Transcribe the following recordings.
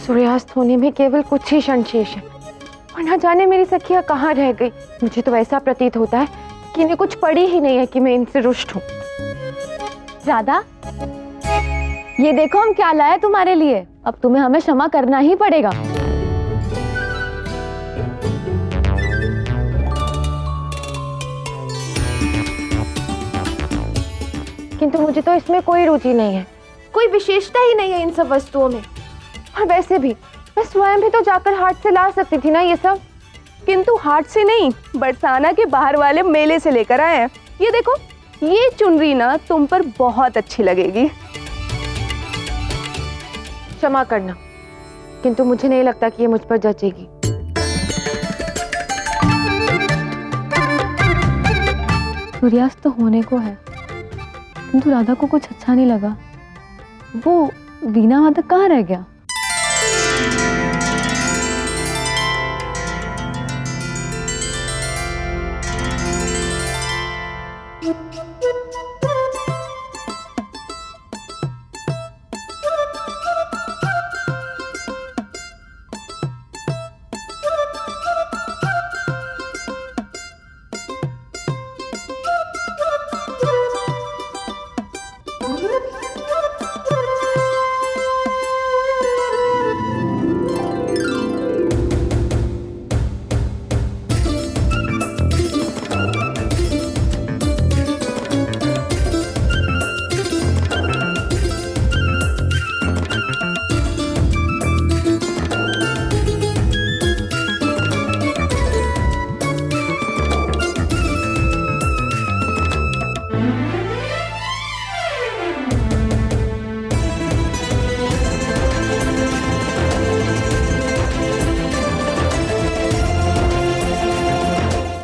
सूर्यास्त होने में केवल कुछ ही क्षण शेष है और न जाने मेरी सखियां कहाँ रह गई। मुझे तो ऐसा प्रतीत होता है कि इन्हें कुछ पड़ी ही नहीं है कि मैं इनसे रुष्ट हूँ। राधा, ये देखो हम क्या लाए तुम्हारे लिए। अब तुम्हें हमें क्षमा करना ही पड़ेगा। किंतु मुझे तो इसमें कोई रुचि नहीं है, कोई विशेषता ही नहीं है इन सब वस्तुओं में। और वैसे भी मैं स्वयं भी तो जाकर हाट से ला सकती थी ना ये सब। किंतु हाट से नहीं, बरसाना के बाहर वाले मेले से लेकर आए हैं। ये देखो, ये चुनरी ना तुम पर बहुत अच्छी लगेगी। क्षमा करना, किंतु मुझे नहीं लगता कि ये मुझ पर जचेगी। सूर्यास्त तो होने को है, किंतु राधा को कुछ अच्छा नहीं लगा। वो वीणा वादक कहाँ रह गया?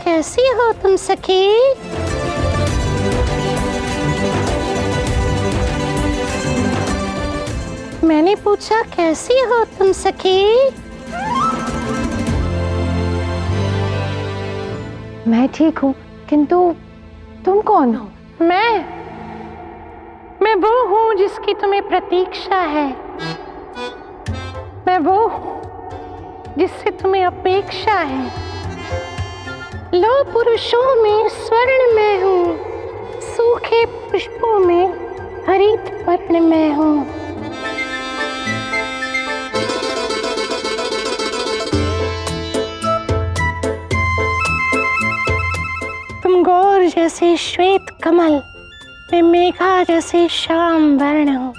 कैसी हो तुम सखी? मैंने पूछा कैसी हो तुम सखी? मैं ठीक हूँ, किंतु तुम कौन हो? मैं वो हूँ जिसकी तुम्हें प्रतीक्षा है। मैं वो हूँ जिससे तुम्हें अपेक्षा है। लो पुरुषों में स्वर्ण मैं हूँ, सूखे पुष्पों में हरित वर्ण मैं हूँ। तुम गौर जैसे श्वेत कमल, मैं मेघा जैसे श्याम वर्ण हूँ।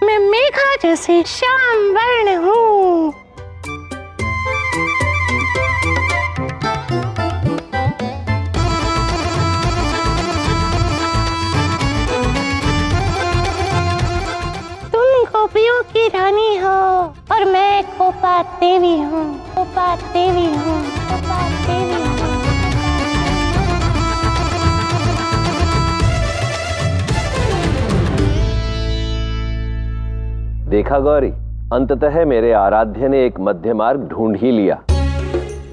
मैं मेघा जैसे श्याम वर्ण हूँ। गोपियों की रानी हो और मैं गोपा देवी हूँ। गोपा देवी हूँ। गोपा देवी हूँ। देखा गौरी, अंततः मेरे आराध्य ने एक मध्य मार्ग ढूंढ ही लिया,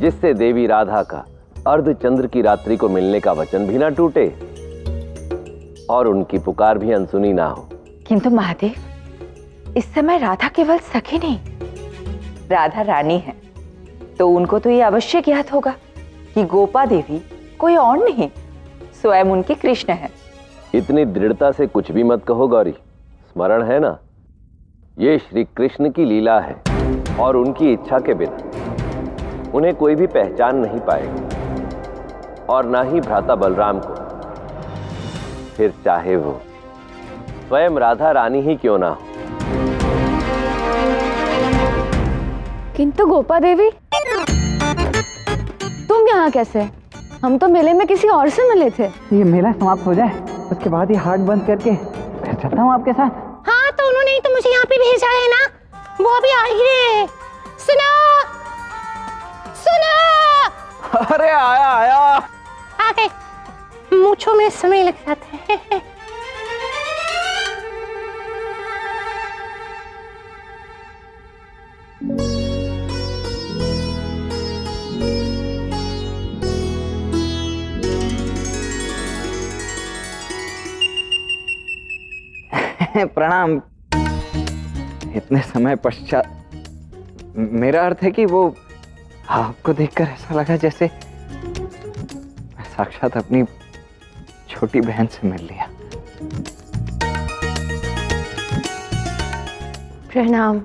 जिससे देवी राधा का अर्धचंद्र की रात्रि को मिलने का वचन भी ना टूटे और उनकी पुकार भी अनसुनी ना हो। किंतु महादेव, इस समय राधा केवल सखी नहीं, राधा रानी है, तो उनको तो ये अवश्य ज्ञात होगा कि गोपा देवी कोई और नहीं, स्वयं उनके कृष्ण है। इतनी दृढ़ता से कुछ भी मत कहो गौरी, स्मरण है ना, ये श्री कृष्ण की लीला है और उनकी इच्छा के बिना उन्हें कोई भी पहचान नहीं पाएगा, और ना ही भ्राता बलराम को, फिर चाहे वो स्वयं राधा रानी ही क्यों ना हो। किंतु गोपा देवी, तुम यहाँ कैसे? हम तो मेले में किसी और से मिले थे। ये मेला समाप्त हो जाए, उसके बाद ही हाट बंद करके फिर चलता हूँ आपके साथ। हाँ, तो उन्होंने ही तो मुझे यहाँ पे भेजा है ना, वो अभी आ ही रहे हैं। सुनो, सुनो। अरे आया आया। आ गए। मूंछों में समय लग जाता है। प्रणाम। इतने समय पश्चात, मेरा अर्थ है कि वो आपको देखकर ऐसा लगा जैसे मैं साक्षात अपनी छोटी बहन से मिल लिया। प्रणाम।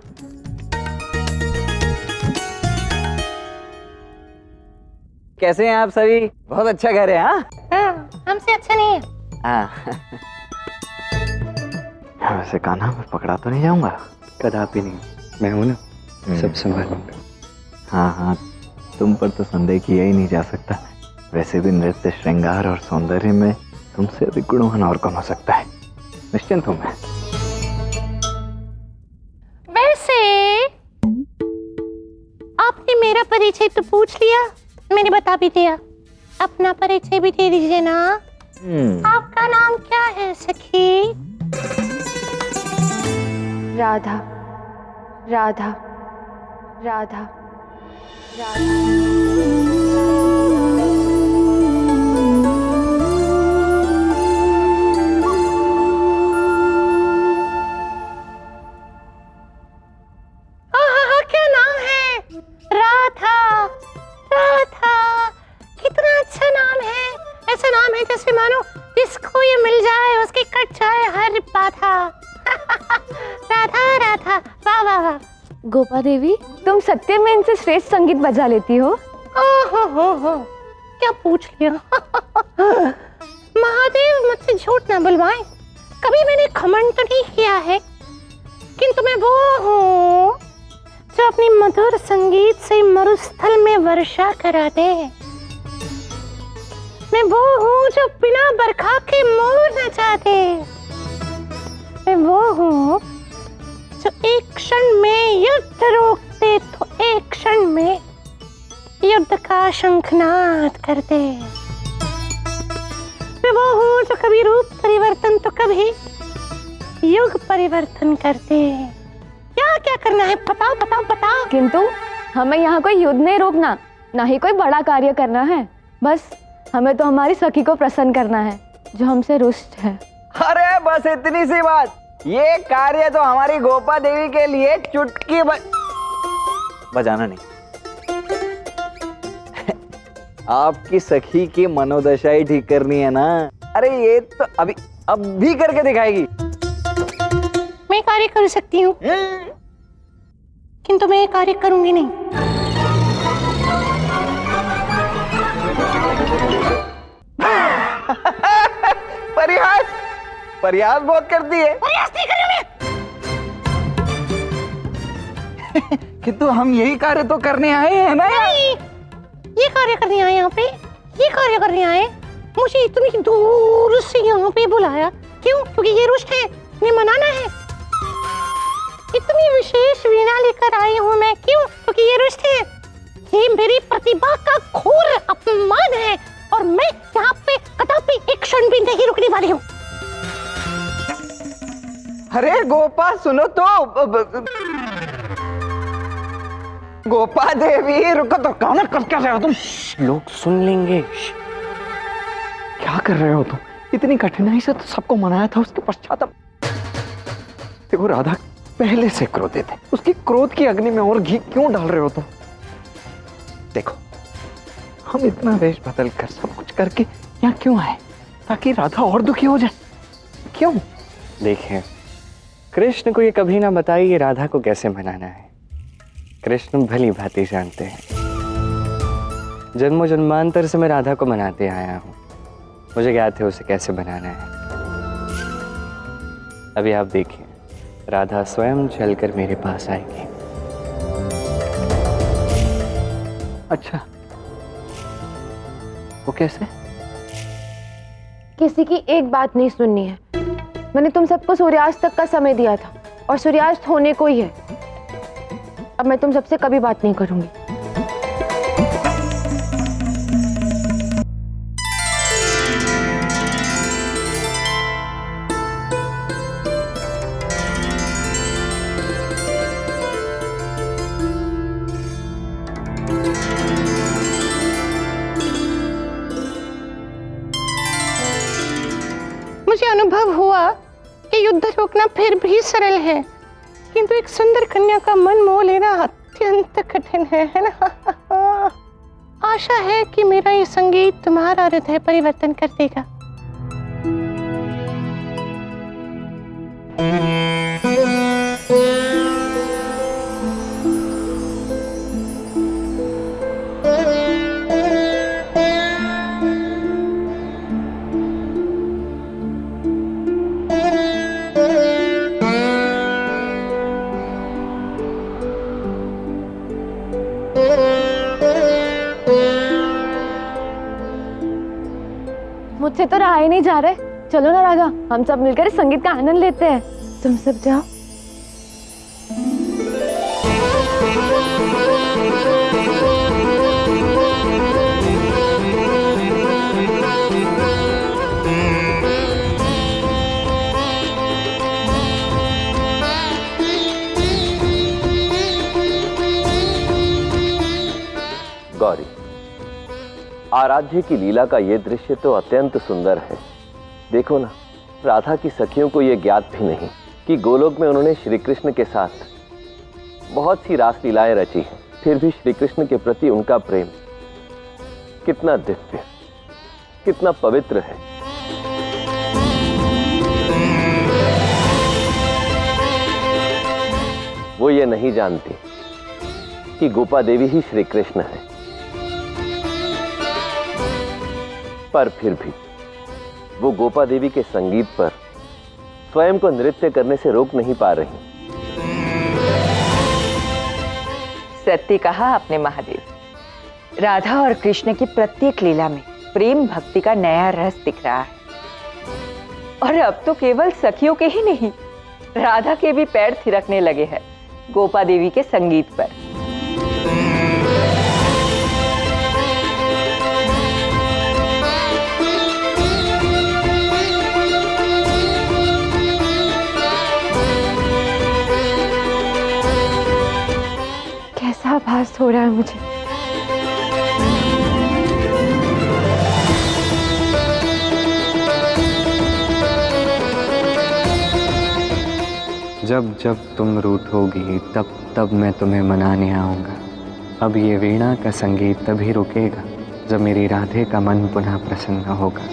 कैसे हैं आप सभी? बहुत अच्छा घर है। हाँ हमसे अच्छा नहीं है। वैसे कान्हा, मैं पकड़ा तो नहीं जाऊंगा? कदापि नहीं, मैं हूं ना, सब संभालूंगा। हाँ, तुम पर तो संदेह किया ही नहीं जा सकता। वैसे भी नृत्य, श्रृंगार और सौंदर्य में तुमसे अधिक गुणवान और कौन हो सकता है। निश्चिंत हूं मैं। वैसे आपने मेरा परिचय तो पूछ लिया, मैंने बता भी दिया। अपना परिचय भी दे दीजिए ना। आपका नाम क्या है सखी? राधा, राधा, राधा, राधा। क्या नाम है? राधा। राधा, कितना अच्छा नाम है। ऐसा नाम है जैसे मानो जिसको ये मिल जाए उसकी कट जाए हर बाधा। राधा राधा, वाह वाह वाह। गोपा देवी, तुम सत्य में इनसे श्रेष्ठ संगीत बजा लेती हो। हो, क्या पूछ लिया। महादेव मुझसे झूठ ना बुलवाएं। कभी मैंने घमंड तो नहीं किया है, किंतु मैं वो हूँ जो अपनी मधुर संगीत से मरुस्थल में वर्षा करा दे। मैं वो हूँ जो बिना बरखा के मोर नचा दे। मैं वो हूँ जो एक क्षण में युद्ध रोक दे तो एक क्षण में युद्ध का शंखनाद कर दे। मैं वो हूँ जो कभी रूप परिवर्तन तो कभी युग परिवर्तन कर दे। क्या क्या करना है बताओ बताओ बताओ। किंतु हमें यहाँ कोई युद्ध नहीं रोकना, ना ही कोई बड़ा कार्य करना है। बस हमें तो हमारी सखी को प्रसन्न करना है जो हमसे रुष्ट है। अरे बस इतनी सी बात। ये कार्य तो हमारी गोपा देवी के लिए चुटकी बजाना नहीं। आपकी सखी की मनोदशा ही ठीक करनी है ना। अरे ये तो अब भी करके दिखाएगी। मैं कार्य कर सकती हूँ, किंतु मैं कार्य करूंगी नहीं। प्रयास बहुत करती है। प्रयास नहीं कर रही मैं। किंतु हम यही कार्य तो करने आए हैं ना। नहीं, ये कार्य करने आए यहाँ पे, ये कार्य करने आए। मुझे इतनी दूर से यहाँ पे बुलाया क्यों? क्योंकि ये रुष्ट है, ये मनाना है। इतनी विशेष वीणा लेकर आई हूँ मैं क्यों? क्योंकि ये रुष्ट है। ये मेरी प्रतिभा का घोर अपमान है और मैं यहाँ पे कदापि एक क्षण भी नहीं रुकने वाली हूँ। अरे गोपा सुनो तो। गोपा देवी रुको तो। कौन कर क्या रहे हो तुम? लोग सुन लेंगे। क्या कर रहे हो तुम? इतनी कठिनाई से तो सबको मनाया था, उसके पश्चात देखो राधा पहले से क्रोधित है। उसकी क्रोध की अग्नि में और घी क्यों डाल रहे हो तुम? देखो हम इतना वेश बदल कर सब कुछ करके यहाँ क्यों आए? ताकि राधा और दुखी हो जाए। क्यों? देखिए, कृष्ण को ये कभी ना बताइए राधा को कैसे मनाना है। कृष्ण भली भांति जानते हैं। जन्मों जन्मांतर से मैं राधा को मनाते आया हूँ। मुझे ज्ञात है उसे कैसे बनाना है। अभी आप देखिए, राधा स्वयं चलकर मेरे पास आएगी। अच्छा, वो कैसे? किसी की एक बात नहीं सुननी है। मैंने तुम सबको सूर्यास्त तक का समय दिया था और सूर्यास्त होने को ही है। अब मैं तुम सबसे कभी बात नहीं करूंगी। मुझे अनुभव हुआ के युद्ध रोकना फिर भी सरल है, किंतु एक सुंदर कन्या का मन मोह लेना अत्यंत कठिन है ना? आशा है कि मेरा ये संगीत तुम्हारा हृदय परिवर्तन कर देगा। मुझसे तो रहा ही नहीं जा रहा है। चलो ना राधा, हम सब मिलकर इस संगीत का आनंद लेते हैं। तुम सब जाओ। गौरी, आराध्य की लीला का यह दृश्य तो अत्यंत सुंदर है। देखो ना, राधा की सखियों को यह ज्ञात भी नहीं कि गोलोक में उन्होंने श्री कृष्ण के साथ बहुत सी रास लीलाएं रची हैं। फिर भी श्री कृष्ण के प्रति उनका प्रेम कितना दिव्य, कितना पवित्र है। वो ये नहीं जानती कि गोपा देवी ही श्री कृष्ण है, पर फिर भी वो गोपा देवी के संगीत पर स्वयं को नृत्य करने से रोक नहीं पा रही। सत्य कहा आपने महादेव। राधा और कृष्ण की प्रत्येक लीला में प्रेम भक्ति का नया रस दिख रहा है। और अब तो केवल सखियों के ही नहीं, राधा के भी पैर थिरकने लगे हैं गोपा देवी के संगीत पर। कैसा आभास हो रहा है मुझे। जब जब तुम रूठोगी तब तब मैं तुम्हें मनाने आऊँगा। अब ये वीणा का संगीत तभी रुकेगा जब मेरी राधे का मन पुनः प्रसन्न होगा।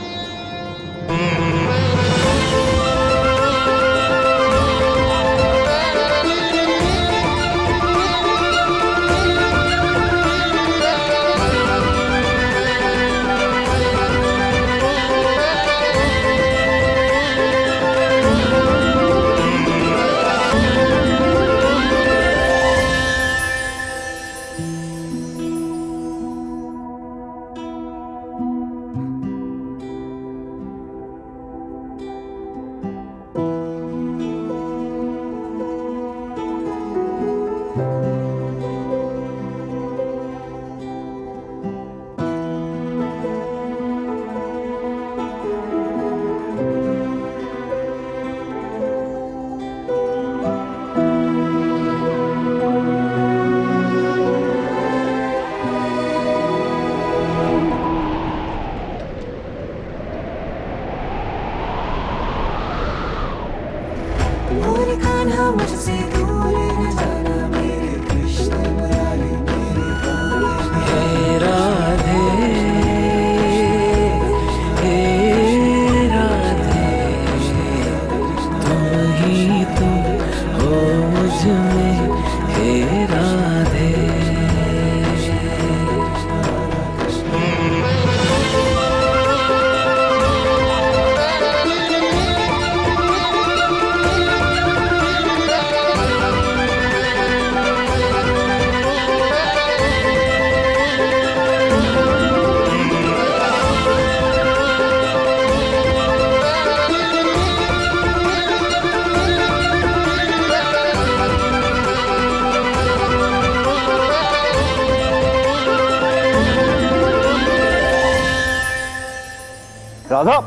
राधा,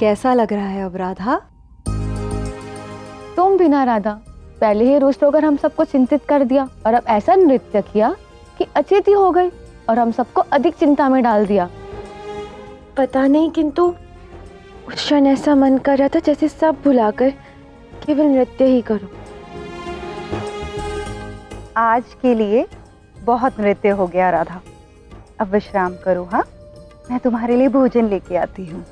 कैसा लग रहा है अब राधा? तुम भी ना राधा, पहले ही रुष्ट होकर हम सबको चिंतित कर दिया और अब ऐसा नृत्य किया कि अचेती हो गई और हम सबको अधिक चिंता में डाल दिया। पता नहीं, किंतु उस क्षण ऐसा मन कर रहा था जैसे सब भुलाकर केवल नृत्य ही करो। आज के लिए बहुत नृत्य हो गया राधा, अब विश्राम करो। हाँ, मैं तुम्हारे लिए भोजन लेके आती हूँ।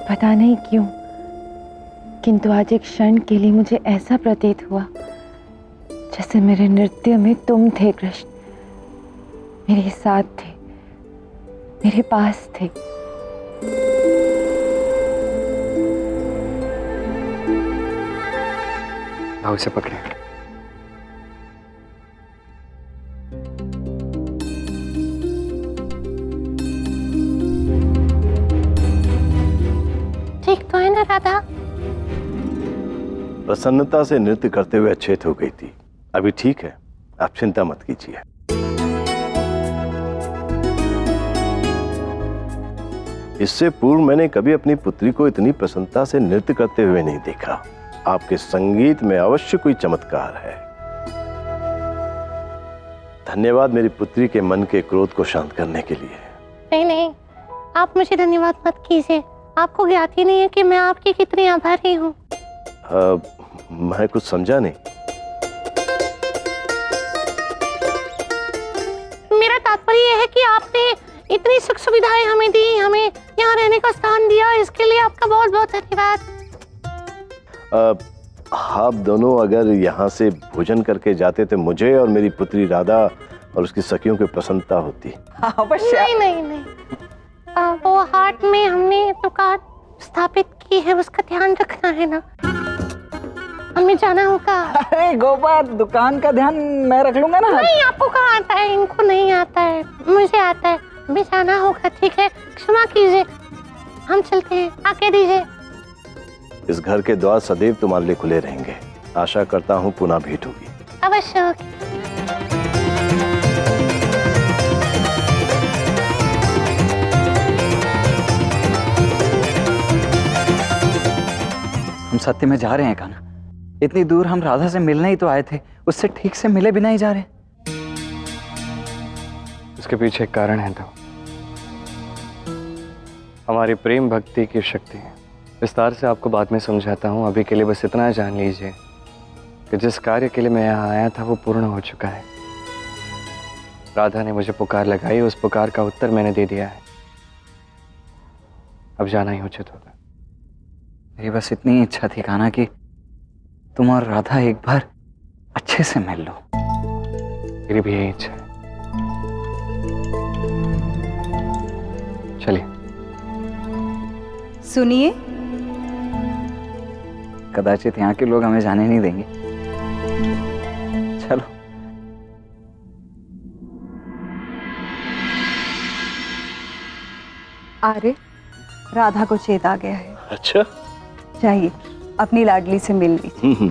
पता नहीं क्यों, किंतु आज एक क्षण के लिए मुझे ऐसा प्रतीत हुआ जैसे मेरे नृत्य में तुम थे कृष्ण, मेरे साथ थे, मेरे पास थे। भाव से पकड़े। ठीक तो है ना राधा? प्रसन्नता से नृत्य करते हुए अचेत हो गई थी। अभी ठीक है, आप चिंता मत कीजिए। इससे पूर्व मैंने कभी अपनी पुत्री को इतनी प्रसन्नता से नृत्य करते हुए नहीं देखा। आपके संगीत में अवश्य कोई चमत्कार है। धन्यवाद मेरी पुत्री के मन के क्रोध को शांत करने के लिए। नहीं नहीं, आप मुझे धन्यवाद मत कीजिए। आपको ज्ञात ही नहीं है कि मैं आपकी कितनी आभारी हूँ। मैं कुछ समझा नहीं। मेरा तात्पर्य यह है कि आपने इतनी सुख सुविधाएं हमें दी, हमें यहाँ रहने का स्थान दिया, इसके लिए आपका बहुत बहुत धन्यवाद। आप दोनों अगर यहाँ से भोजन करके जाते तो मुझे और मेरी पुत्री राधा और उसकी सखियों की प्रसन्नता होती। नहीं नहीं नहीं, वो हाट में हमने दुकान स्थापित की है, उसका ध्यान रखना है ना, हमें जाना होगा। अरे गोपाल, दुकान का ध्यान मैं रख लूंगा ना। नहीं, आपको कहाँ आता है, इनको नहीं आता है, मुझे आता है, हमें जाना होगा। ठीक है, क्षमा कीजिए, हम चलते हैं, आके दीजिए। इस घर के द्वार सदैव तुम्हारे लिए खुले रहेंगे। आशा करता हूँ पुनः भेंट होगी। अवश्य होगी। हम सत्य में जा रहे हैं कान्हा। इतनी दूर हम राधा से मिलने ही तो आए थे, उससे ठीक से मिले बिना ही जा रहे। उसके पीछे एक कारण है। तो हमारी प्रेम भक्ति की शक्ति है। विस्तार से आपको बाद में समझाता हूँ। अभी के लिए बस इतना जान लीजिए कि जिस कार्य के लिए मैं यहाँ आया था वो पूर्ण हो चुका है। राधा ने मुझे पुकार लगाई, उस पुकार का उत्तर मैंने दे दिया है। अब जाना ही उचित होगा। मेरी बस इतनी इच्छा थी कान्हा कि तुम और राधा एक बार अच्छे से मिल लो। मेरी भी यही इच्छा है। चलिए। सुनिए, कदाचित यहाँ के लोग हमें जाने नहीं देंगे। चलो। आर्य, राधा को चेत आ गया है। अच्छा, जाइए, अपनी लाडली से मिल लीजिए।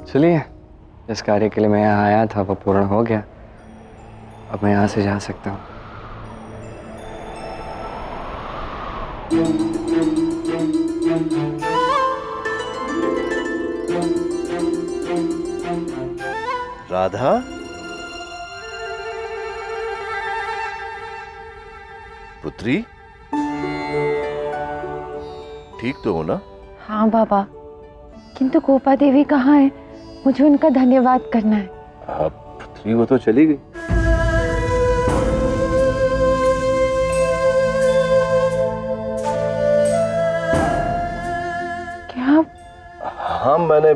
चलिए, जिस कार्य के लिए मैं यहाँ आया था वो पूर्ण हो गया। अब मैं यहाँ से जा सकता हूँ। राधा, पुत्री, ठीक तो हो ना? हाँ बाबा, किंतु गोपा देवी कहाँ है? मुझे उनका धन्यवाद करना है। पुत्री वो तो चली गई। क्या? हाँ, मैंने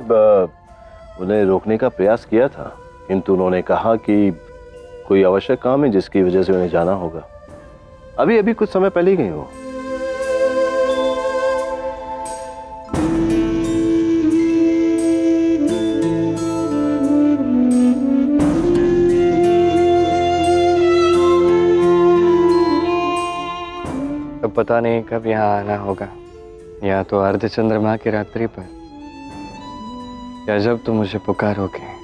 उन्हें रोकने का प्रयास किया था, किंतु उन्होंने कहा कि कोई आवश्यक काम है जिसकी वजह से उन्हें जाना होगा। अभी अभी कुछ समय पहले ही गई हो। पता नहीं कब यहाँ आना होगा, या तो अर्ध चंद्रमा की रात्रि पर, या जब तुम मुझे पुकारोगे।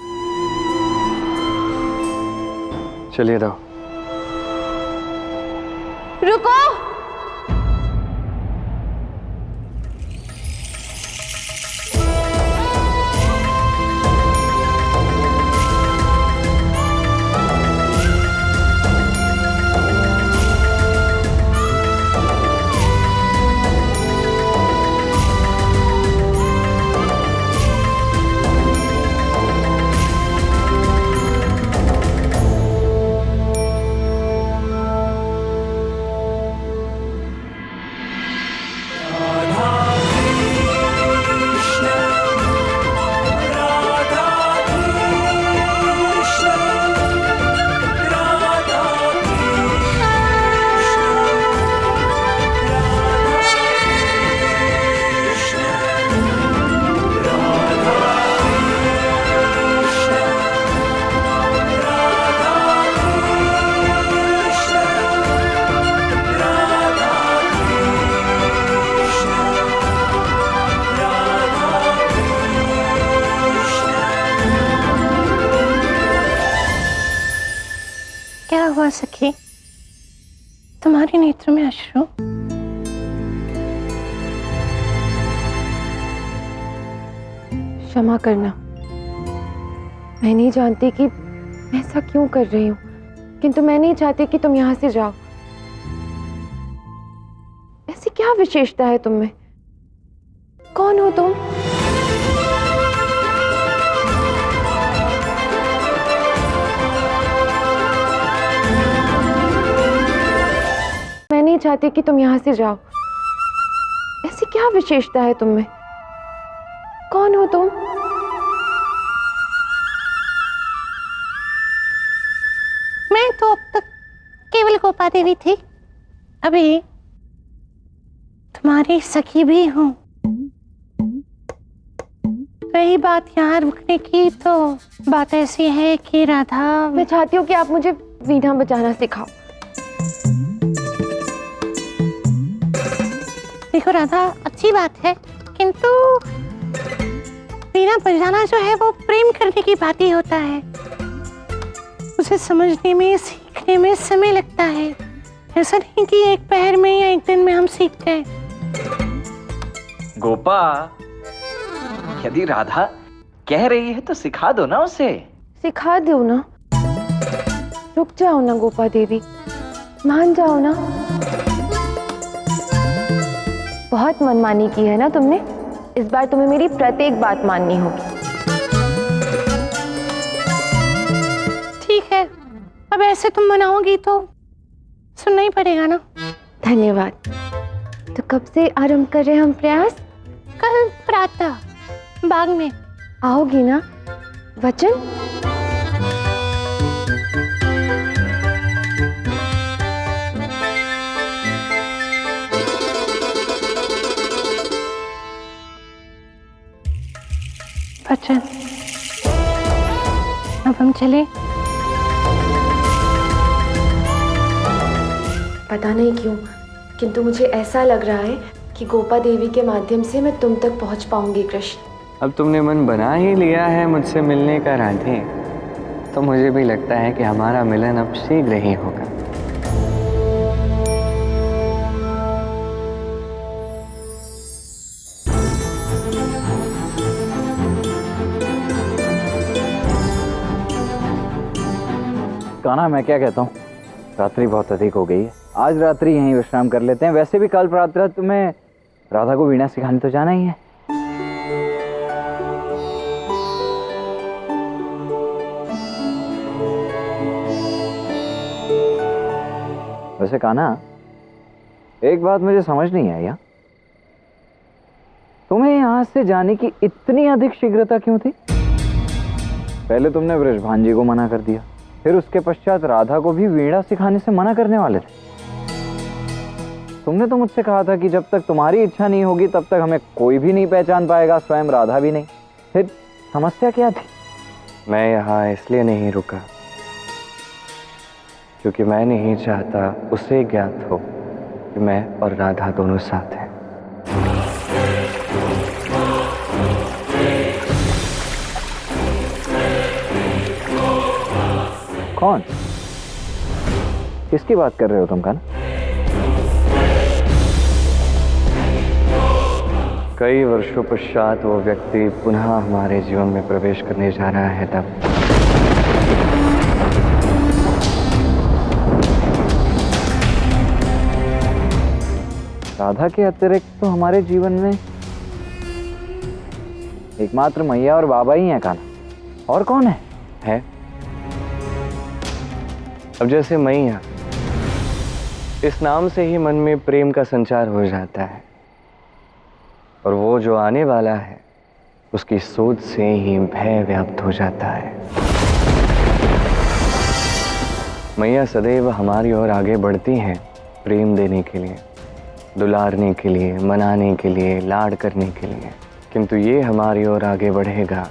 चलिए दो। रुको। क्या हुआ सखी, तुम्हारे नेत्र में अश्रु? क्षमा करना, मैं नहीं जानती कि मैं ऐसा क्यों कर रही हूँ, किंतु मैं नहीं चाहती कि तुम यहाँ से जाओ। ऐसी क्या विशेषता है तुम में? कौन हो तुम? मैं नहीं चाहती कि तुम यहाँ से जाओ। ऐसी क्या विशेषता है तुम में? कौन हो तुम? मैं तो अब तक केवल गोपा देवी थी, अभी तुम्हारी सखी भी हूँ। रही बात यहाँ रुकने की, तो बात ऐसी है कि राधा, मैं चाहती हूँ कि आप मुझे वीणा बजाना सिखाओ। देखो राधा, अच्छी बात है, किंतु वीणा बजाना जो है वो प्रेम करने की बात ही होता है। उसे समझने में, सीखने में समय लगता है। ऐसा नहीं कि एक पहर में या एक दिन में हम सीख गए। गोपा, यदि राधा कह रही है तो सिखा दो ना उसे। सिखा दो ना, रुक जाओ ना गोपा देवी, मान जाओ ना। बहुत मनमानी की है ना तुमने, इस बार तुम्हें मेरी प्रत्येक बात माननी होगी। ठीक है, अब ऐसे तुम मनाओगी तो सुनना ही पड़ेगा ना। धन्यवाद। तो कब से आरंभ कर रहे हैं हम प्रयास? कल प्रातः बाग में। आओगी ना? वचन? वचन। अब हम चले। पता नहीं क्यों, किंतु मुझे ऐसा लग रहा है कि गोपा देवी के माध्यम से मैं तुम तक पहुंच पाऊंगी कृष्ण। अब तुमने मन बना ही लिया है मुझसे मिलने का राधे, तो मुझे भी लगता है कि हमारा मिलन अब शीघ्र ही होगा। कान्हा, मैं क्या कहता हूँ, रात्रि बहुत अधिक हो गई है, आज रात्रि यहीं विश्राम कर लेते हैं। वैसे भी कल प्रातः तुम्हें राधा को वीणा सिखाने तो जाना ही है। वैसे कान्हा, एक बात मुझे समझ नहीं आई, तुम्हें यहां से जाने की इतनी अधिक शीघ्रता क्यों थी? पहले तुमने वृषभान जी को मना कर दिया, फिर उसके पश्चात राधा को भी वीणा सिखाने से मना करने वाले थे। तुमने तो मुझसे कहा था कि जब तक तुम्हारी इच्छा नहीं होगी तब तक हमें कोई भी नहीं पहचान पाएगा, स्वयं राधा भी नहीं। फिर समस्या क्या थी? मैं यहाँ इसलिए नहीं रुका क्योंकि मैं नहीं चाहता उसे ज्ञात हो कि मैं और राधा दोनों साथ हैं। कौन? किसकी बात कर रहे हो तुम कान्हा? कई वर्षों पश्चात वो व्यक्ति पुनः हमारे जीवन में प्रवेश करने जा रहा है तब। राधा के अतिरिक्त तो हमारे जीवन में एकमात्र मैया और बाबा ही हैं कान्हा। और कौन है? अब जैसे मैया, इस नाम से ही मन में प्रेम का संचार हो जाता है, और वो जो आने वाला है उसकी सोच से ही भय व्याप्त हो जाता है। मैया सदैव हमारी ओर आगे बढ़ती हैं प्रेम देने के लिए, दुलारने के लिए, मनाने के लिए, लाड करने के लिए, किंतु ये हमारी ओर आगे बढ़ेगा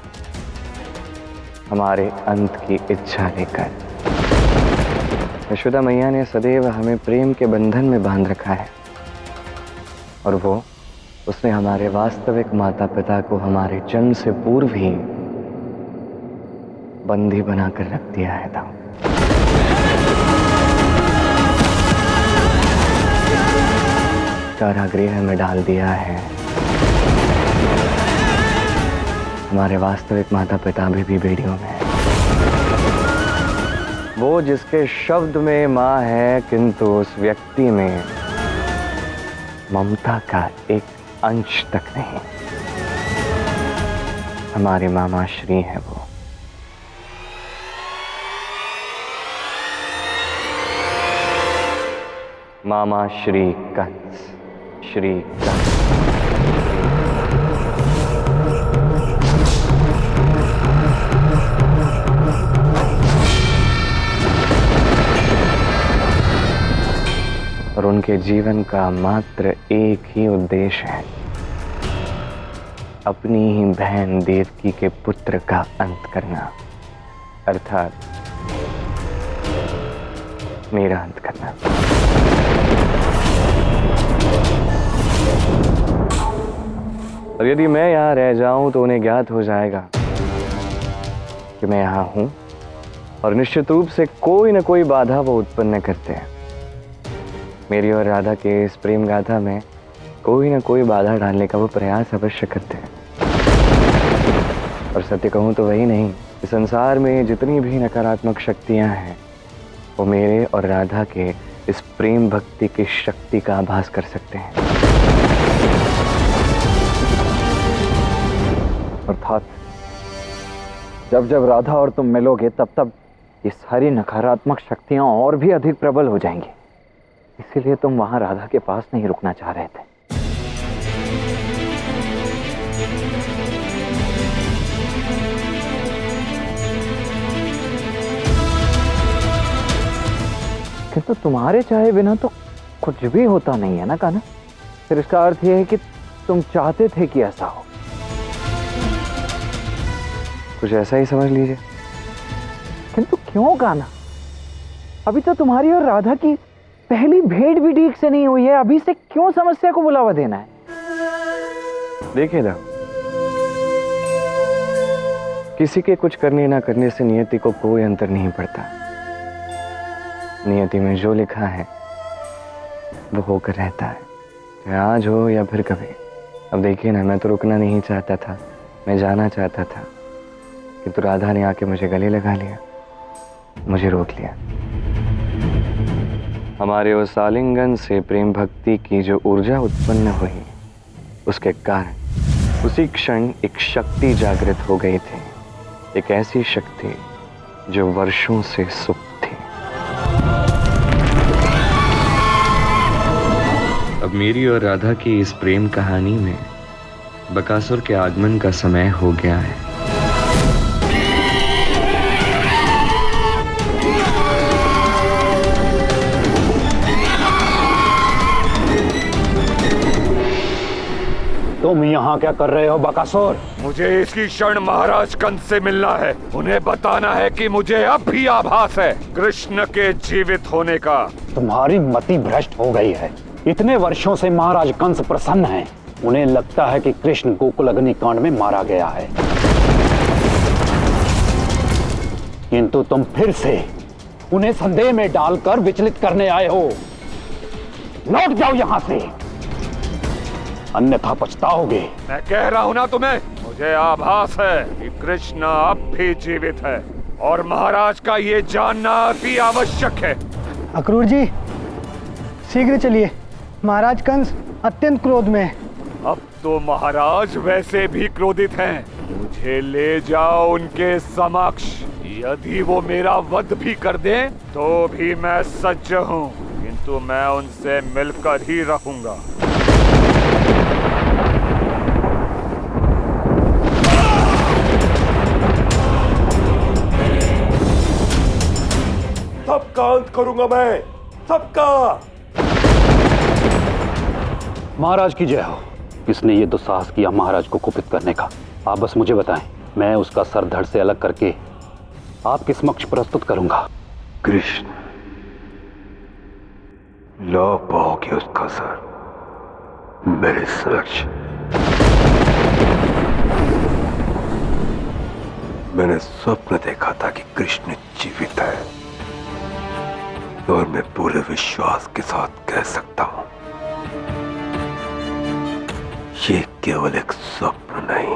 हमारे अंत की इच्छा लेकर। यशोदा मैया ने सदैव हमें प्रेम के बंधन में बांध रखा है, और उसने हमारे वास्तविक माता पिता को हमारे जन्म से पूर्व ही बंदी बनाकर रख दिया है था। कारागृह में डाल दिया है। हमारे वास्तविक माता पिता भी बेड़ियों में। वो जिसके शब्द में माँ है, किंतु उस व्यक्ति में ममता का एक अंश तक नहीं। हमारे मामा श्री है वो। मामा श्री कंस, श्री कंस। और उनके जीवन का मात्र एक ही उद्देश्य है, अपनी ही बहन देवकी के पुत्र का अंत करना, अर्थात मेरा अंत करना। और यदि मैं यहाँ रह जाऊं तो उन्हें ज्ञात हो जाएगा कि मैं यहाँ हूं, और निश्चित रूप से कोई न कोई बाधा वो उत्पन्न करते हैं। मेरी और राधा के इस प्रेम गाथा में कोई न कोई बाधा डालने का वो प्रयास अवश्य करते हैं। और सत्य कहूं तो वही नहीं, इस संसार में जितनी भी नकारात्मक शक्तियां हैं वो मेरे और राधा के इस प्रेम भक्ति की शक्ति का आभास कर सकते हैं। अर्थात जब जब राधा और तुम मिलोगे तब तब ये सारी नकारात्मक शक्तियां और भी अधिक प्रबल हो जाएंगी। इसीलिए तुम वहां राधा के पास नहीं रुकना चाह रहे थे। किंतु तुम्हारे चाहे बिना तो कुछ भी होता नहीं है ना कान्हा। फिर इसका अर्थ यह है कि तुम चाहते थे कि ऐसा हो। कुछ ऐसा ही समझ लीजिए। किंतु क्यों कान्हा? अभी तो तुम्हारी और राधा की पहली भेंट भी ठीक से नहीं हुई है, अभी से क्यों समस्या को बुलावा देना है? देखिए ना, किसी के कुछ करने ना करने से नियति को कोई अंतर नहीं पड़ता। नियति में जो लिखा है वो होकर रहता है, चाहे आज हो या फिर कभी। अब देखिए ना, मैं तो रुकना नहीं चाहता था, मैं जाना चाहता था, किंतु राधा ने आके मुझे गले लगा लिया, मुझे रोक लिया। हमारे उस आलिंगन से प्रेम भक्ति की जो ऊर्जा उत्पन्न हुई, उसके कारण उसी क्षण एक शक्ति जागृत हो गई थी, एक ऐसी शक्ति जो वर्षों से सुप्त थी। अब मेरी और राधा की इस प्रेम कहानी में बकासुर के आगमन का समय हो गया है। तुम यहाँ क्या कर रहे हो बकासुर? मुझे इसी क्षण महाराज कंस से मिलना है। उन्हें बताना है कि मुझे अब भी आभास है कृष्ण के जीवित होने का। तुम्हारी मति भ्रष्ट हो गई है। इतने वर्षों से महाराज कंस प्रसन्न हैं। उन्हें लगता है कि कृष्ण गोकुल अग्निकांड में मारा गया है, किंतु तुम फिर से उन्हें संदेह में डालकर विचलित करने आए हो। लौट जाओ यहां से, अन्यथा पछताओगे। मैं कह रहा हूं ना तुम्हें, मुझे आभास है कि कृष्ण अब भी जीवित है और महाराज का ये जानना अति आवश्यक है। अक्रूर जी, शीघ्र चलिए, महाराज कंस अत्यंत क्रोध में है। अब तो महाराज वैसे भी क्रोधित हैं। मुझे ले जाओ उनके समक्ष। यदि वो मेरा वध भी कर दें तो भी मैं सज्ज हूँ, किंतु मैं उनसे मिलकर ही रहूंगा। सबका अंत करूंगा मैं, सबका। महाराज की जय हो। किसने ये दुस्साहस किया महाराज को कुपित करने का? आप बस मुझे बताएं, मैं उसका सर धड़ से अलग करके आपके समक्ष प्रस्तुत करूंगा। कृष्ण, ला पाओगे उसका सर मेरे समक्ष। मैंने स्वप्न देखा था कि कृष्ण जीवित है और मैं पूरे विश्वास के साथ कह सकता हूं, ये केवल एक स्वप्न नहीं।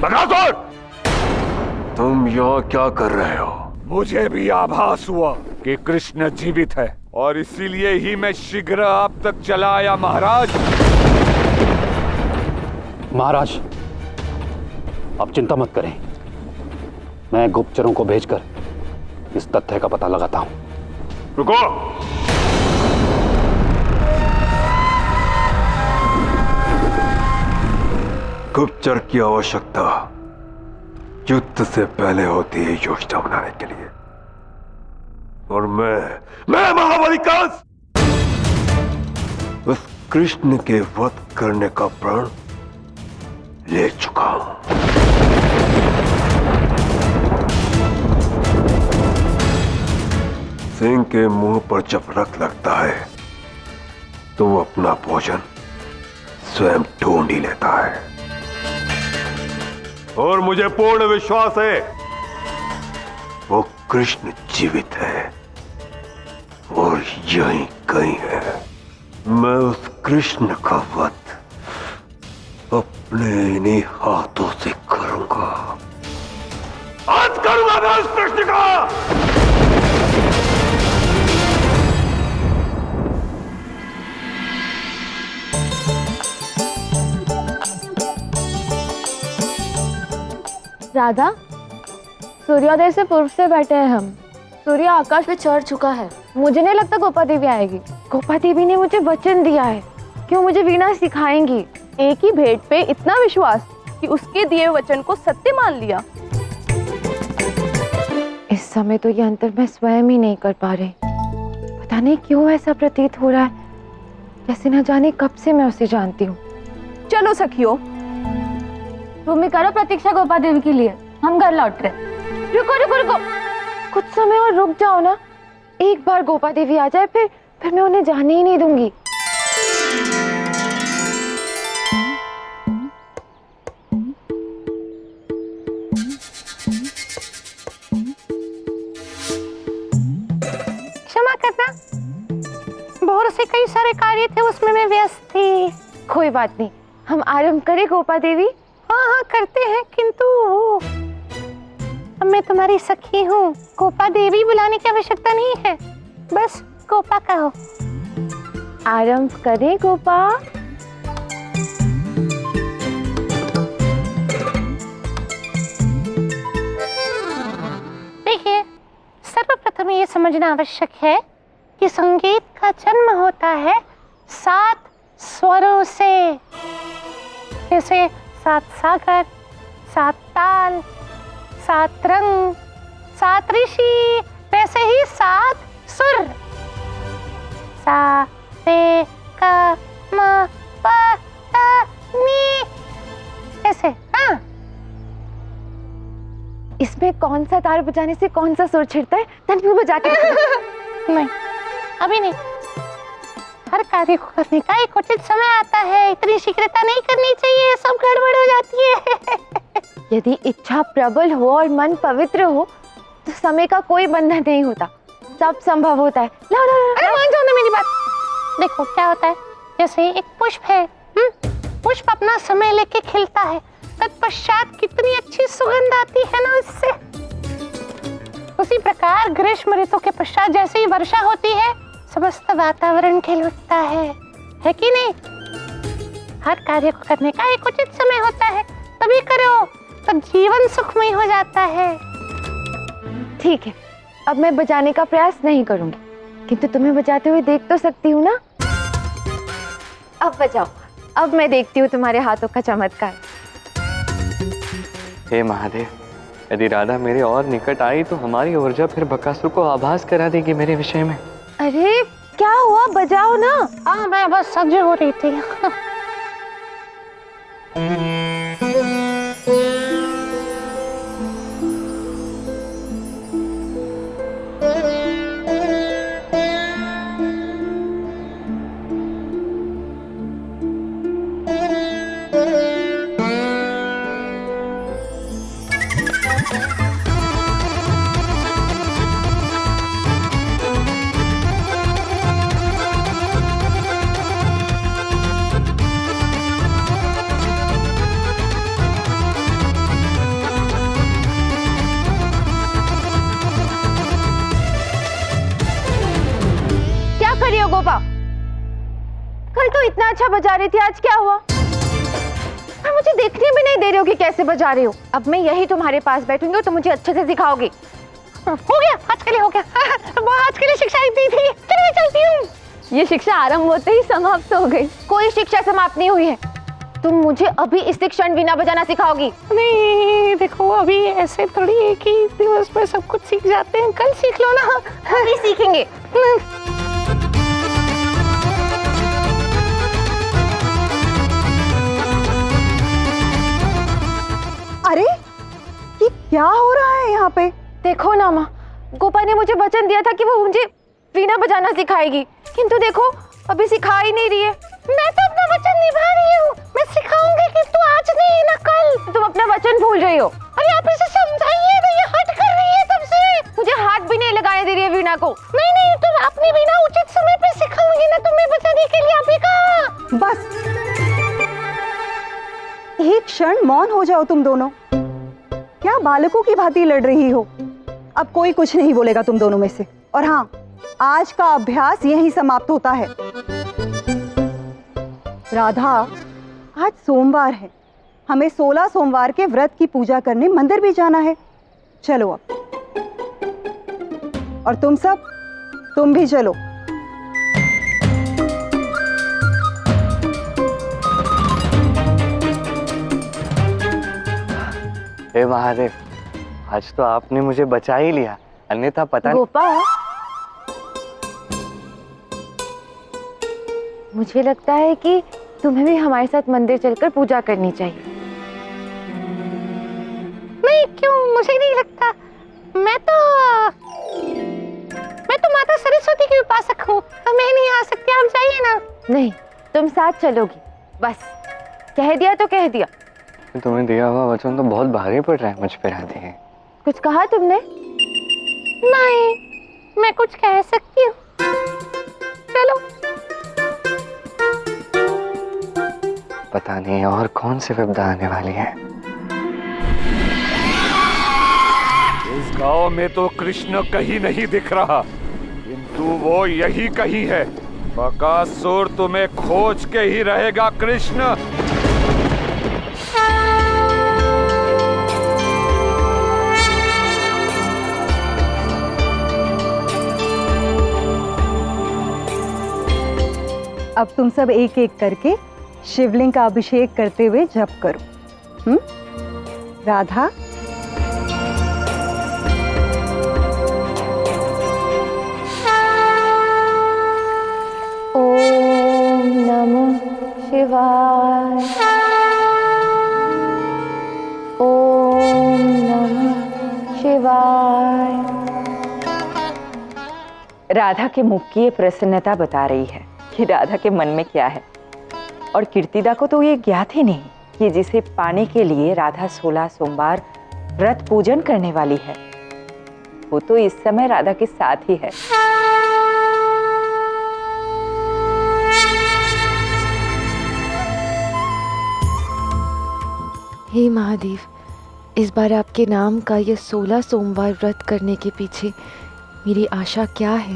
बकासुर! तुम यहाँ क्या कर रहे हो? मुझे भी आभास हुआ कि कृष्ण जीवित है और इसीलिए ही मैं शीघ्र आप तक चला आया। महाराज, महाराज आप चिंता मत करें, मैं गुप्तचरों को भेजकर इस तथ्य का पता लगाता हूं। रुको! गुप्तचर की आवश्यकता युद्ध से पहले होती है योजना बनाने के लिए, और मैं महाबली कंस उस कृष्ण के वध करने का प्रण ले चुका हूं। सिंह के मुंह पर जब रक्त लगता है तो वो अपना भोजन स्वयं ढूंढ ही लेता है, और मुझे पूर्ण विश्वास है वो कृष्ण जीवित है और यहीं कहीं है। मैं उस कृष्ण का वध अपने इन्हीं हाथों से करूंगा। आज करूंगा मैं उस कृष्ण का। राधा, सूर्योदय से पूर्व से बैठे हैं हम। सूर्य आकाश में चढ़ चुका है। मुझे नहीं लगता गोपा देवी आएगी। गोपा देवी ने मुझे वचन दिया है कि वो मुझे वीणा सिखाएंगी। एक ही भेंट पे इतना विश्वास कि उसके दिए वचन को सत्य मान लिया। इस समय तो ये अंतर मैं स्वयं ही नहीं कर पा रही। पता नहीं क्यों ऐसा प्रतीत हो रहा है, जैसे न जाने कब से मैं उसे जानती हूँ। चलो सखियों, तुम भी करो प्रतीक्षा गोपा देवी के लिए, हम घर लौट रहे। रुको रुको रुको, कुछ समय और रुक जाओ ना। एक बार गोपा देवी आ जाए फिर मैं उन्हें जाने ही नहीं दूंगी। क्षमा करना, भोर से कई सारे कार्य थे, उसमें मैं व्यस्त थी। कोई बात नहीं, हम आरंभ करें गोपा देवी। हाँ करते हैं, किंतु अब मैं तुम्हारी सखी हूँ, गोपा देवी बुलाने की आवश्यकता नहीं है, बस गोपा कहो। आरंभ करें गोपा। देखिए, सर्वप्रथम ये समझना आवश्यक है कि संगीत का जन्म होता है 7 स्वरों से, जैसे 7 सागर, 7 ताल, 7 रंग, 7 ऋषि, वैसे ही 7 सुर। सा, रे, का, मा, पा, ता, नी, ऐसे। हाँ, इसमें कौन सा तार बजाने से कौन सा सुर छिड़ता है? तनपी बजा के नहीं, अभी नहीं। हर कार्य को करने का एक उचित समय आता है। इतनी शीघ्रता नहीं करनी चाहिए, सब गड़बड़ हो जाती है। यदि इच्छा प्रबल हो और मन पवित्र हो तो समय का कोई बंधन नहीं होता, सब संभव होता है। ला, ला, ला, अरे मान जाओ ना मेरी बात। देखो क्या होता है, जैसे एक पुष्प है, पुष्प अपना समय लेके खिलता है, तत्पश्चात कितनी अच्छी सुगंध आती है ना उससे। उसी प्रकार ग्रीष्म ऋतु के पश्चात जैसे ही वर्षा होती है, समस्त वातावरण खिल उठता है कि नहीं? हर कार्य को करने का एक उचित समय होता है, तभी करो तो जीवन सुखमय हो जाता है। ठीक है, अब मैं बजाने का प्रयास नहीं करूंगी, किंतु तुम्हें बजाते हुए देख तो सकती हूँ ना। अब बजाओ, अब मैं देखती हूँ तुम्हारे हाथों का चमत्कार। हे महादेव, यदि राधा मेरे और निकट आई तो हमारी ऊर्जा फिर बकासुर को आभास करा देगी मेरे विषय में। अरे क्या हुआ, बजाओ ना। हाँ, मैं बस सज हो रही थी। गोपा, कल तो इतना अच्छा बजा रही थी, आज क्या हुआ? और मुझे देखने भी नहीं दे रही हो कि कैसे बजा रही हो। अब मैं यही तुम्हारे पास बैठूंगी तो मुझे अच्छे से सिखाओगी। हो गया, आज के लिए हो गया। आज के लिए शिक्षा दी थी, चलो मैं चलती हूँ। ये शिक्षा आरंभ होते ही समाप्त हो गई। कोई शिक्षा समाप्त नहीं हुई है। तुम मुझे अभी इस क्षण वीणा बजाना सिखाओगी? नहीं, देखो अभी ऐसे थोड़ी एक ही दिवस में सब कुछ सीख जाते हैं, कल सीख लो ना। अभी सीखेंगे। अरे ये क्या हो रहा है यहाँ पे? देखो ना माँ, गोपा ने मुझे वचन दिया था कि वो मुझे वीणा बजाना सिखाएगी, किंतु देखो अभी सिखा ही नहीं रही है। मैं तो अपना वचन निभा रही हूँ, मैं सिखाऊंगी, किंतु आज नहीं ना कल। तुम अपना वचन भूल रही हो। अरे आप इसे समझाइए ना, ये हट कर रही है तब से। मुझे हाथ भी नहीं लगाने दे रही है वीणा को। नहीं नहीं, तुम अपनी वीणा उचित समय पे सिखाऊंगी ना, तुम्हें बजाने के लिए अभी कहा। बस एक क्षण मौन हो जाओ तुम दोनों। क्या बालकों की भांति लड़ रही हो? अब कोई कुछ नहीं बोलेगा तुम दोनों में से। और हाँ, आज का अभ्यास यहीं समाप्त होता है। राधा, आज सोमवार है, हमें 16 सोमवार के व्रत की पूजा करने मंदिर भी जाना है। चलो अब। और तुम सब, तुम भी चलो। हे महादेव, आज तो आपने मुझे बचा ही लिया, अन्यथा पता नहीं। गोपा, मुझे लगता है कि तुम्हें भी हमारे साथ मंदिर चलकर पूजा करनी चाहिए। नहीं, क्यों? मुझे नहीं लगता। मैं तो माता सरस्वती की उपासक हूँ, मैं नहीं आ सकती, आप जाइए ना। नहीं, तुम साथ चलोगी। बस कह दिया तो कह दिया। तुम्हें दिया हुआ वचन तो बहुत भारी पड़ रहा है मुझ पे राधे। कुछ कहा तुमने? नहीं, मैं कुछ कह सकती हूँ। चलो। पता नहीं और कौन सी विपदा आने वाली है। इस गांव में तो कृष्ण कहीं नहीं दिख रहा, किंतु वो यही कहीं है। बकासुर तुम्हें खोज के ही रहेगा कृष्ण। अब तुम सब एक एक करके शिवलिंग का अभिषेक करते हुए जप करो। राधा, ओम नमः शिवाय। ओम नमः शिवाय। राधा के मुख की ये प्रसन्नता बता रही है कि राधा के मन में क्या है। और कीर्तिदा को तो ये ज्ञात ही नहीं कि जिसे पाने के लिए राधा 16 सोमवार व्रत पूजन करने वाली है, वो तो इस समय राधा के साथ ही है। हे महादेव, इस बार आपके नाम का ये 16 सोमवार व्रत करने के पीछे मेरी आशा क्या है,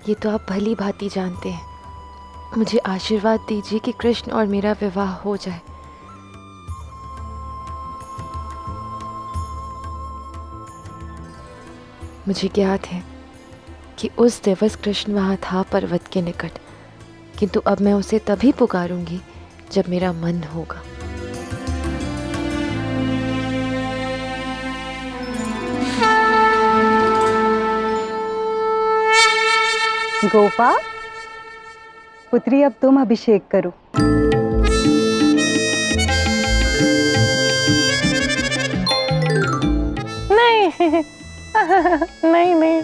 ये तो आप भली भांति जानते हैं। मुझे आशीर्वाद दीजिए कि कृष्ण और मेरा विवाह हो जाए। मुझे ज्ञात है कि उस दिवस कृष्ण वहाँ था पर्वत के निकट, किंतु अब मैं उसे तभी पुकारूंगी जब मेरा मन होगा। गोपा, पुत्री अब तुम अभिषेक करो। नहीं नहीं नहीं,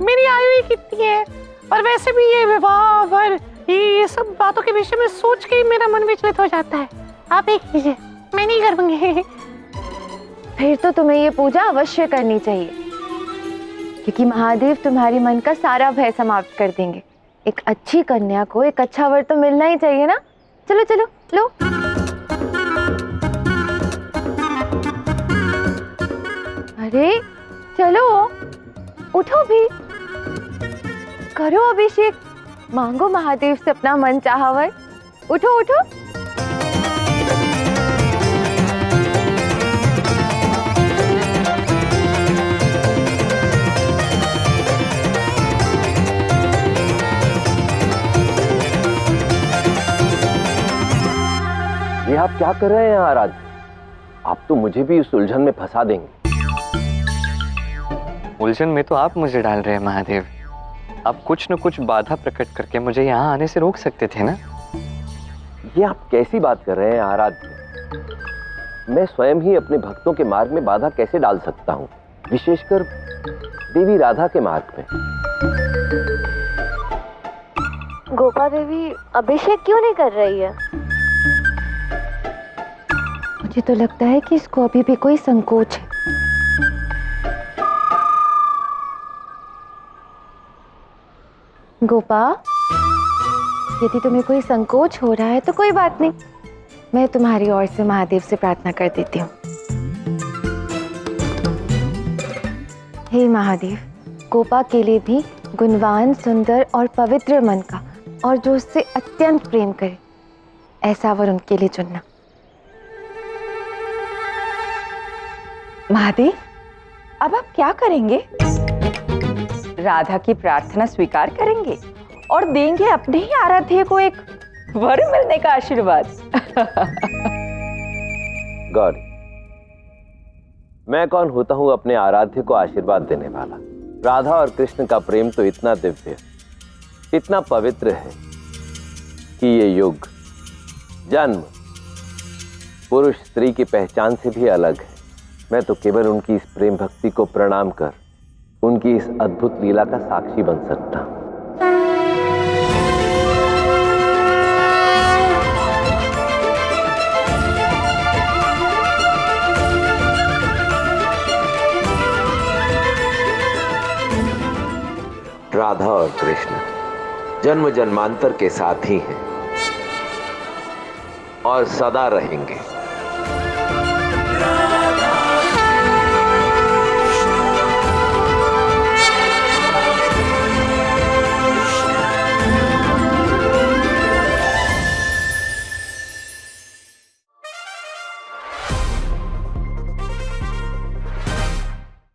मेरी आयु ही कितनी है, और वैसे भी ये विवाह और ये सब बातों के विषय में सोच के ही मेरा मन विचलित हो जाता है। आप ही कीजिए, मैं नहीं करूंगी। फिर तो तुम्हें ये पूजा अवश्य करनी चाहिए, क्योंकि महादेव तुम्हारी मन का सारा भय समाप्त कर देंगे। एक अच्छी कन्या को एक अच्छा वर तो मिलना ही चाहिए ना। चलो चलो लो। अरे चलो, उठो भी, करो अभिषेक, मांगो महादेव से अपना मन चाहा वर। उठो उठो। ये आप क्या कर रहे हैं आराध्य? आप तो मुझे भी इस उलझन में फंसा देंगे। उलझन में तो आप मुझे डाल रहे हैं महादेव। आप कुछ न कुछ बाधा प्रकट करके मुझे यहाँ आने से रोक सकते थे ना। ये आप कैसी बात कर रहे हैं आराध्य? मैं स्वयं ही अपने भक्तों के मार्ग में बाधा कैसे डाल सकता हूँ, विशेषकर देवी राधा के मार्ग में। गोपा देवी अभिषेक क्यों नहीं कर रही है? मुझे तो लगता है कि इसको अभी भी कोई संकोच है। गोपा, यदि तुम्हें कोई संकोच हो रहा है तो कोई बात नहीं, मैं तुम्हारी ओर से महादेव से प्रार्थना कर देती हूँ। हे महादेव, गोपा के लिए भी गुणवान, सुंदर और पवित्र मन का, और जो उससे अत्यंत प्रेम करे, ऐसा वर उनके लिए चुनना। महादेव, अब आप क्या करेंगे? राधा की प्रार्थना स्वीकार करेंगे और देंगे अपने ही आराध्य को एक वर मिलने का आशीर्वाद। गौरी, मैं कौन होता हूं अपने आराध्य को आशीर्वाद देने वाला? राधा और कृष्ण का प्रेम तो इतना दिव्य, इतना पवित्र है कि ये युग, जन्म, पुरुष स्त्री की पहचान से भी अलग है। मैं तो केवल उनकी इस प्रेम भक्ति को प्रणाम कर उनकी इस अद्भुत लीला का साक्षी बन सकता हूं। राधा और कृष्ण जन्म जन्मांतर के साथी हैं और सदा रहेंगे।